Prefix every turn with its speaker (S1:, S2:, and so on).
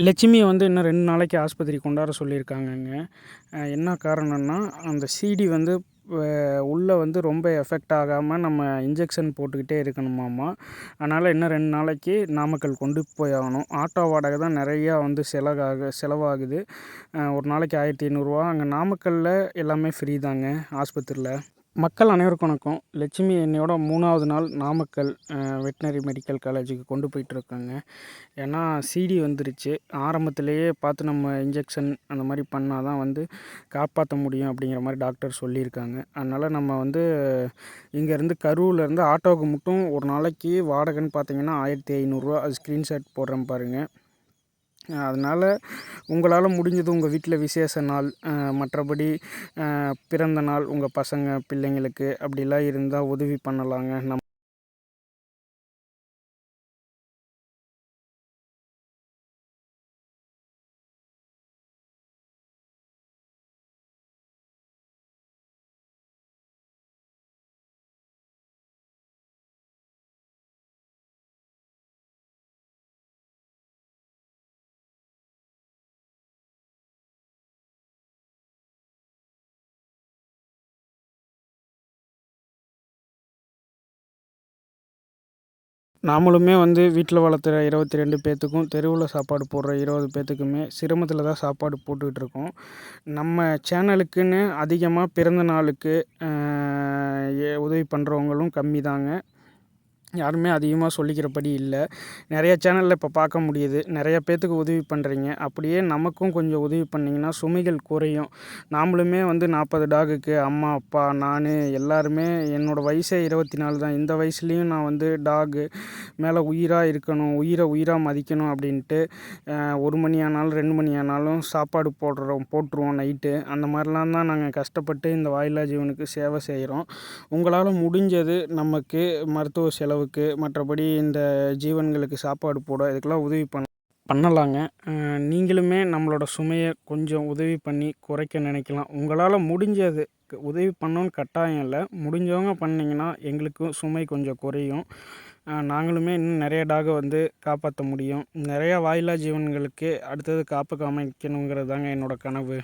S1: லட்சுமிய வந்து இன்னும் 2 நாளைக்கு ஆஸ்பத்திரிக்கு கொண்டார சொல்லியிருக்காங்கங்க. என்ன காரணம்னா, அந்த சிடி வந்து வ உள்ள வந்து ரொம்ப எஃபெக்ட் ஆகாம நம்ம இன்ஜெக்ஷன் போட்டுக்கிட்டே இருக்கணுமாமா. அதனால இன்னும் 2 நாளைக்கு நாமக்கல் கொண்டு போய் ஆகணும். ஆட்டோ வாடகை தான் நெறையா வந்து செலவாகுது. ஒரு நாளைக்கு ரூ. 1500. அங்க நாமக்கல்ல எல்லாமே ஃப்ரீ தாங்க ஆஸ்பத்திரில. மக்கள் அனைவருக்கும் வணக்கம். லட்சுமி என்னையோட 3வது நாள் நாமக்கல் வெட்டினரி மெடிக்கல் காலேஜுக்கு கொண்டு போயிட்டுருக்கேங்க. ஏன்னா சிடி வந்துருச்சு. ஆரம்பத்திலேயே பார்த்து நம்ம இன்ஜெக்ஷன் அந்த மாதிரி பண்ணால் தான் வந்து காப்பாற்ற முடியும் அப்படிங்கிற மாதிரி டாக்டர் சொல்லியிருக்காங்க. அதனால் நம்ம வந்து இங்கேருந்து கரூர்லேருந்து ஆட்டோவுக்கு மட்டும் ஒரு நாளைக்கு வாடகைன்னு பார்த்தீங்கன்னா ரூ. 1500. அது ஸ்க்ரீன்ஷாட் போடுறேன் பாருங்கள். அதனால் உங்களால் முடிஞ்சது உங்கள் வீட்டில் விசேஷ நாள், மற்றபடி பிறந்த நாள் உங்கள் பசங்க பிள்ளைங்களுக்கு அப்படிலாம் இருந்தால் உதவி பண்ணலாங்க. நாமளுமே வந்து வீட்டில் வளர்த்துற 22 பேர்த்துக்கும், தெருவில் சாப்பாடு போடுற 20 பேர்த்துக்குமே சிரமத்தில் தான் சாப்பாடு போட்டுக்கிட்டு இருக்கோம். நம்ம சேனலுக்குன்னு அதிகமாக பிறந்த நாளுக்கு உதவி பண்ணுறவங்களும் கம்மி தாங்க. யாருமே அதிகமாக சொல்லிக்கிறபடி இல்லை. நிறைய சேனலில் இப்போ பார்க்க முடியுது. நிறைய பேர்த்துக்கு உதவி பண்ணுறீங்க. அப்படியே நமக்கும் கொஞ்சம் உதவி பண்ணிங்கன்னா சுமைகள் குறையும். நாமளுமே வந்து 40 டாகுக்கு அம்மா, அப்பா, நான் எல்லாருமே என்னோடய வயசே 24 தான். இந்த வயசுலேயும் நான் வந்து டாகு மேலே உயிராக இருக்கணும், உயிராக மதிக்கணும் அப்படின்ட்டு 1 மணி ஆனாலும் 2 மணி ஆனாலும் சாப்பாடு போட்டுருவோம் நைட்டு. அந்த மாதிரிலாம் தான் நாங்கள் கஷ்டப்பட்டு இந்த வாயில்லா ஜீவனுக்கு சேவை செய்கிறோம். உங்களால் முடிஞ்சது நமக்கு மருத்துவ செலவுக்கு, மற்றபடி இந்த ஜீவன்களுக்கு சாப்பாடு போட இதுக்கெல்லாம் உதவி பண்ணலாங்க. நீங்களுமே நம்மளோட சுமையை கொஞ்சம் உதவி பண்ணி குறைக்க நினைக்கலாம். உங்களால் முடிஞ்சது உதவி பண்ணணுன்னு கட்டாயம் இல்லை. முடிஞ்சவங்க பண்ணிங்கன்னா எங்களுக்கும் சுமை கொஞ்சம் குறையும். நாங்களுமே இன்னும் நிறைய டாகை வந்து காப்பாற்ற முடியும். நிறையா வாயில்லா ஜீவன்களுக்கு அடுத்தது காப்பு அமைக்கணுங்கிறது தாங்க என்னோடய கனவு.